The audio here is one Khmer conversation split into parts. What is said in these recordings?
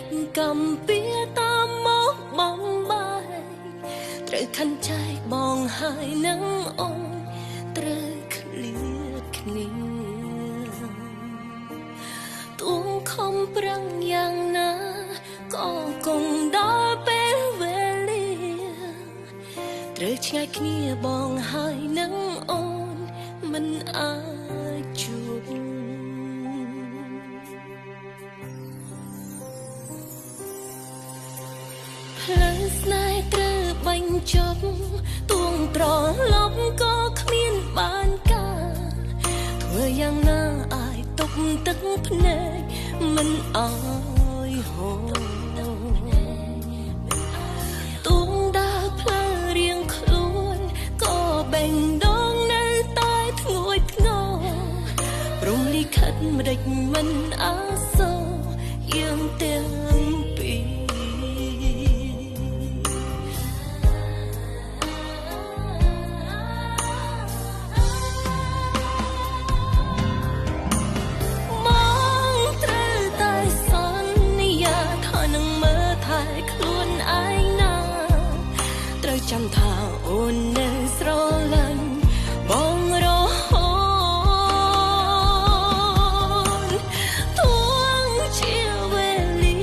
ចកំពីតាមមកបំបាយត្រូវខណ្ឌចែកបងហើយនឹងអូនត្រូវឃ្លាតគ្នាទួងខំប្រឹងយ៉ាងណាក៏គង់ដល់ពេលវេលាត្រូវឆ្ងាយគ្នាបងហើយនឹងអូនមិនអាចជួបផ្លូវស្នេហ៍ត្រូវបញ្ចប់ទួងត្រឡប់ក៏គ្មានបានការធ្វើយ៉ាងណាអាចទប់ទឹកភ្នែកមិនអើយហូរទួងដើរផ្លូវរៀងខ្លួនក៏បេះដូងនៅតែធ្ងួយធ្ងរព្រំលិខិតមិនដេចមិនអាសូរយើងទាំងពីរចាំថាអូននៅស្រឡាញ់បងរហូតទួងជាវេលា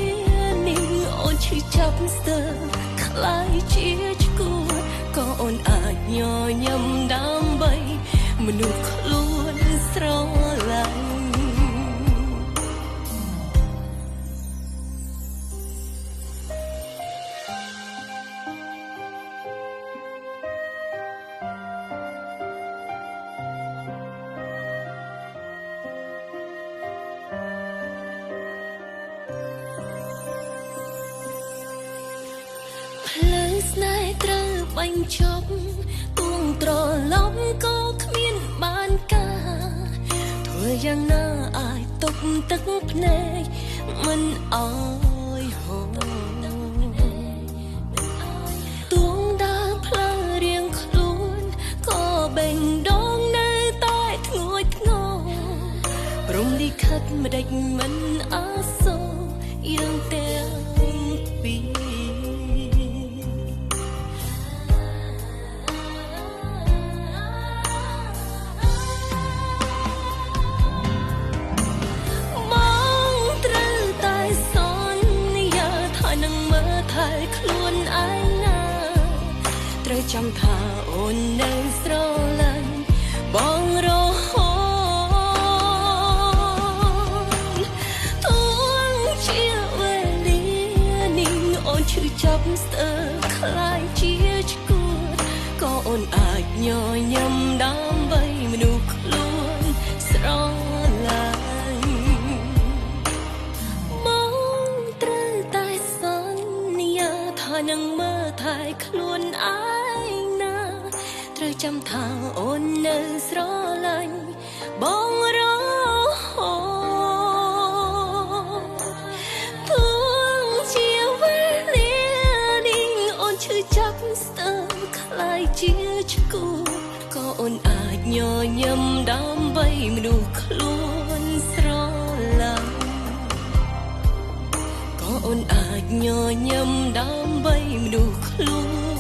នេះអូនឈឺចាប់ស្ទើរខ្លាយជាឈួតក៏អូនអាចញញឹមដើម្បីមនុស្សខ្លួនស្រឡាញ់ផ្លូវស្នេហ៍ត្រូវបញ្ចប់ទួងត្រឡប់ក៏គ្មានបានការធ្វើយ៉ាងណាអាចទប់ទឹកភ្នែកមិនអើយហូរទួងដើរផ្លូវរៀងខ្លួនក៏បេះដូងនៅតែធ្ងួយធ្ងរព្រំលិខិតមិនដេចមិនអាសូរយើងទាំងពីរខ្លួនឯងណាត្រូវចាំថាអូននៅស្រឡាញ់បងរហូតទួងជាវេលានេះអូនឈឺចាប់ស្ទើរខ្លាយជាឈួតក៏អូនអាចញញឹមដើម្បីមនុស្សខ្លួនស្រឡាញ់នឹងមើលថែខ្លួនឯងណាត្រូវចាំថាអូននៅស្រឡាញ់បងរហូតទួងជាវេលានេះអូនឈឺចាប់ស្ទើរខ្លាយជាឈួតក៏អូនអាចញញឹមដើម្បីមនុស្សខ្លួនស្រឡាញ់អូនអាចញញឹមដើម្បីមនុស្សខ្លួន